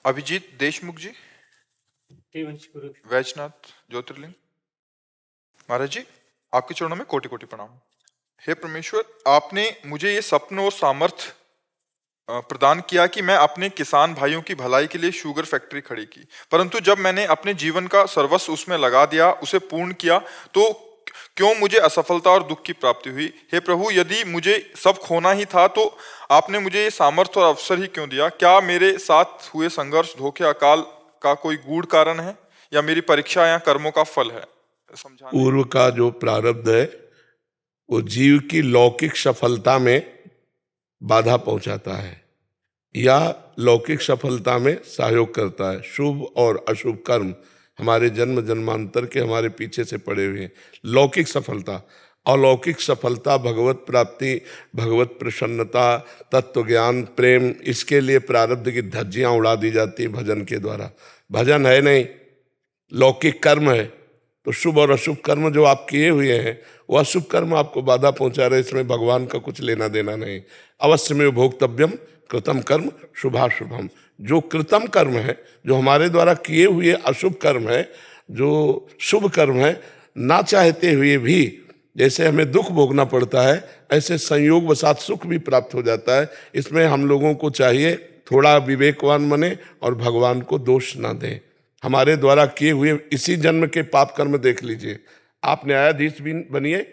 अभिजीत देशमुख जी, वैजनाथ ज्योतिर्लिंग महाराज जी, आपके चरणों में कोटि कोटि प्रणाम। हे परमेश्वर, आपने मुझे ये स्वप्न और सामर्थ्य प्रदान किया कि मैं अपने किसान भाइयों की भलाई के लिए शुगर फैक्ट्री खड़ी की, परंतु जब मैंने अपने जीवन का सर्वस्व उसमें लगा दिया, उसे पूर्ण किया, तो क्यों मुझे असफलता और दुख की प्राप्ति हुई? हे प्रभु, यदि मुझे सब खोना ही था तो आपने मुझे ये सामर्थ्य और अवसर ही क्यों दिया? क्या मेरे साथ हुए संघर्ष, धोखे, अकाल का कोई गूढ़ कारण है या मेरी परीक्षा या कर्मों का फल है? पूर्व का जो प्रारब्ध है वो जीव की लौकिक सफलता में बाधा पहुंचाता है या लौकिक सफलता में सहयोग करता है। शुभ और अशुभ कर्म हमारे जन्म जन्मांतर के हमारे पीछे से पड़े हुए हैं। लौकिक सफलता, अलौकिक सफलता, भगवत प्राप्ति, भगवत प्रसन्नता, तत्व ज्ञान, प्रेम, इसके लिए प्रारब्ध की धज्जियां उड़ा दी जाती हैं भजन के द्वारा। भजन है नहीं, लौकिक कर्म है। तो शुभ और अशुभ कर्म जो आप किए हुए हैं वो अशुभ कर्म आपको बाधा पहुंचा रहे, इसमें भगवान का कुछ लेना देना नहीं। अवश्य में भोक्तव्यम कृतम कर्म शुभाशुभम। जो कृतम कर्म है, जो हमारे द्वारा किए हुए अशुभ कर्म है, जो शुभ कर्म है, ना चाहते हुए भी जैसे हमें दुख भोगना पड़ता है, ऐसे संयोग वसात सुख भी प्राप्त हो जाता है। इसमें हम लोगों को चाहिए थोड़ा विवेकवान बने और भगवान को दोष ना दें। हमारे द्वारा किए हुए इसी जन्म के पाप कर्म देख लीजिए। आप न्यायाधीश भी बनिए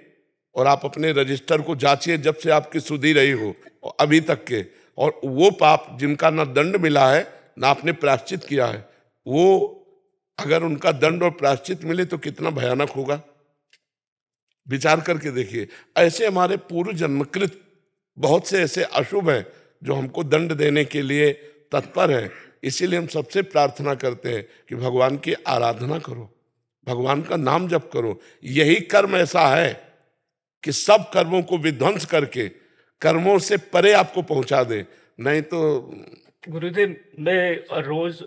और आप अपने रजिस्टर को जांचिए, जब से आपकी सुधि रही हो अभी तक के, और वो पाप जिनका ना दंड मिला है ना आपने प्रायश्चित किया है, वो अगर उनका दंड और प्रायश्चित मिले तो कितना भयानक होगा, विचार करके देखिए। ऐसे हमारे पूर्व जन्मकृत बहुत से ऐसे अशुभ हैं जो हमको दंड देने के लिए तत्पर हैं। इसीलिए हम सबसे प्रार्थना करते हैं कि भगवान की आराधना करो, भगवान का नाम जप करो। यही कर्म ऐसा है कि सब कर्मों को विध्वंस करके कर्मों से परे आपको पहुंचा दे। नहीं तो गुरुदेव, मैं रोज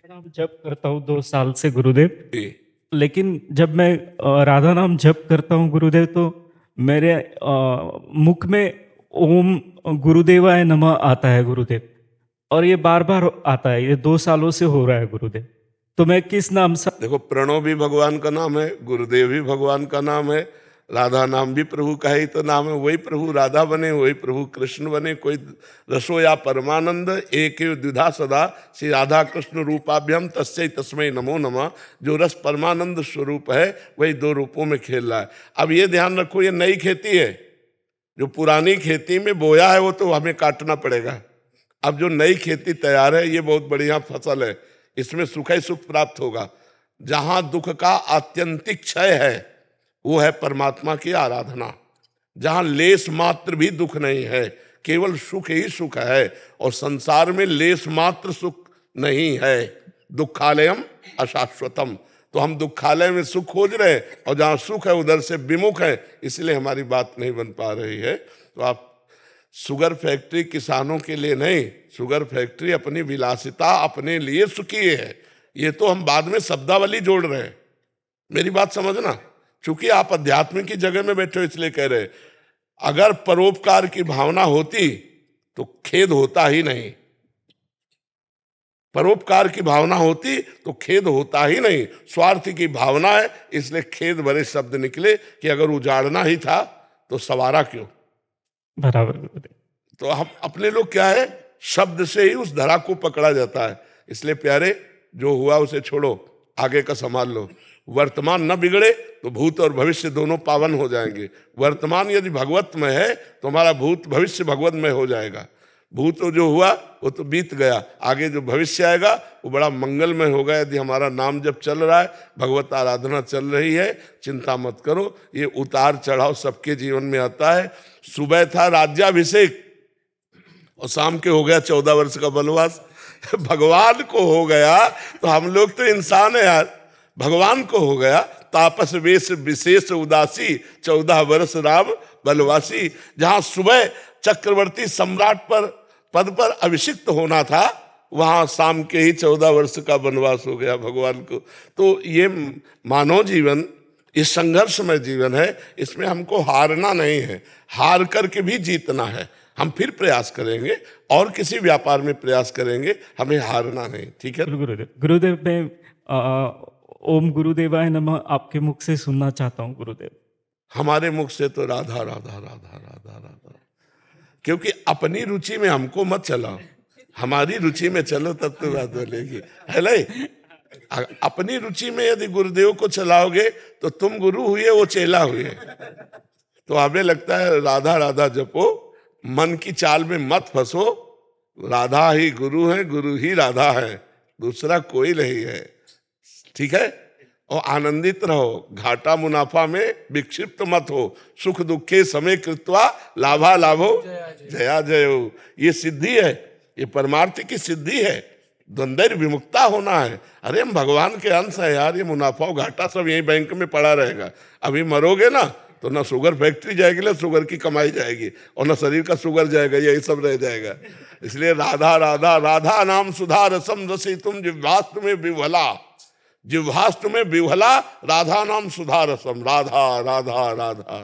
नाम जप करता हूँ 2 साल से गुरुदेव, लेकिन जब मैं राधा नाम जप करता हूँ गुरुदेव, तो मेरे मुख में ओम गुरुदेवाय नमः आता है गुरुदेव, और ये बार बार आता है। ये 2 सालों से हो रहा है गुरुदेव। तो मैं किस नाम से? देखो, प्रणव भी भगवान का नाम है, गुरुदेव भी भगवान का नाम है, राधा नाम भी प्रभु का ही तो नाम है। वही प्रभु राधा बने, वही प्रभु कृष्ण बने। कोई रसो या परमानंद एक द्विधा सदा श्री राधा कृष्ण रूपाभ्यम तस्यै तस्मै नमो नमः। जो रस परमानंद स्वरूप है वही 2 रूपों में खेल रहा है। अब ये ध्यान रखो, ये नई खेती है। जो पुरानी खेती में बोया है वो तो हमें काटना पड़ेगा। अब जो नई खेती तैयार है ये बहुत बढ़िया फसल है, इसमें सुख ही सुख प्राप्त होगा। जहां दुख का आत्यंतिक क्षय है वो है परमात्मा की आराधना। जहां लेस मात्र भी दुख नहीं है, केवल सुख ही सुख है, और संसार में लेस मात्र सुख नहीं है। दुखालयम अशाश्वतम। तो हम दुखालय में सुख खोज रहे हैं और जहां सुख है उधर से विमुख है, इसलिए हमारी बात नहीं बन पा रही है। तो आप शुगर फैक्ट्री किसानों के लिए नहीं, शुगर फैक्ट्री अपनी विलासिता अपने लिए सुखी है। ये तो हम बाद में शब्दावली जोड़ रहे हैं, मेरी बात समझना। चूंकि आप अध्यात्म की जगह में बैठे हो इसलिए कह रहे। अगर परोपकार की भावना होती तो खेद होता ही नहीं। परोपकार की भावना होती तो खेद होता ही नहीं। स्वार्थ की भावना है, इसलिए खेद भरे शब्द निकले कि अगर उजाड़ना ही था तो सवारा क्यों। बराबर। तो हम अपने लोग क्या है, शब्द से ही उस धरा को पकड़ा जाता है। इसलिए प्यारे, जो हुआ उसे छोड़ो, आगे का संभाल लो। वर्तमान न बिगड़े तो भूत और भविष्य दोनों पावन हो जाएंगे। वर्तमान यदि भगवत में है तो हमारा भूत भविष्य भगवत में हो जाएगा। भूत जो हुआ वो तो बीत गया, आगे जो भविष्य आएगा वो बड़ा मंगलमय होगा। यदि हमारा नाम जब चल रहा है, भगवत आराधना चल रही है, चिंता मत करो। ये उतार चढ़ाव सबके जीवन में आता है। सुबह था राज्याभिषेक और शाम के हो गया 14 वर्ष का वनवास। भगवान को हो गया तो हम लोग तो इंसान है यार। भगवान को हो गया तापस वेश विशेष उदासी 14 वर्ष राम वनवासी। जहां सुबह चक्रवर्ती सम्राट पर पद पर अभिषिक्त होना था, वहां शाम के ही 14 वर्ष का वनवास हो गया भगवान को। तो ये मानव जीवन, इस संघर्षमय जीवन है, इसमें हमको हारना नहीं है, हार करके भी जीतना है। हम फिर प्रयास करेंगे और किसी व्यापार में प्रयास करेंगे, हमें हारना नहीं, ठीक है? गुरुदेव गुरुदेव मैं ओम गुरुदेवाय नमः आपके मुख से सुनना चाहता हूँ गुरुदेव। हमारे मुख से तो राधा राधा राधा राधा राधा, क्योंकि अपनी रुचि में हमको मत चलाओ, हमारी रुचि में चलो तब तो बात बोलेगी, है नहीं? अपनी रुचि में यदि गुरुदेव को चलाओगे तो तुम गुरु हुए, वो चेला हुए। तो हमें लगता है राधा राधा जपो, मन की चाल में मत फंसो, राधा ही गुरु है, गुरु ही राधा है, दूसरा कोई नहीं है, ठीक है? और आनंदित रहो, घाटा मुनाफा में विक्षिप्त मत हो, सुख दुखे समय कृत्वा लाभा लाभो जया जयो, ये सिद्धि है, ये परमार्थ की सिद्धि है, द्वंद्व विमुक्ता होना है। अरे हम भगवान के अंश है यार, ये मुनाफा और घाटा सब यही बैंक में पड़ा रहेगा। अभी मरोगे ना तो ना शुगर फैक्ट्री जाएगी, ना शुगर की कमाई जाएगी, और ना शरीर का शुगर जाएगा, यही सब रह जाएगा। इसलिए राधा राधा राधा नाम सुधा रसम रसी तुम जिह्वास्तु में विह्वला, जिह्वास्तु में विह्वला राधा नाम सुधा रसम, राधा राधा राधा।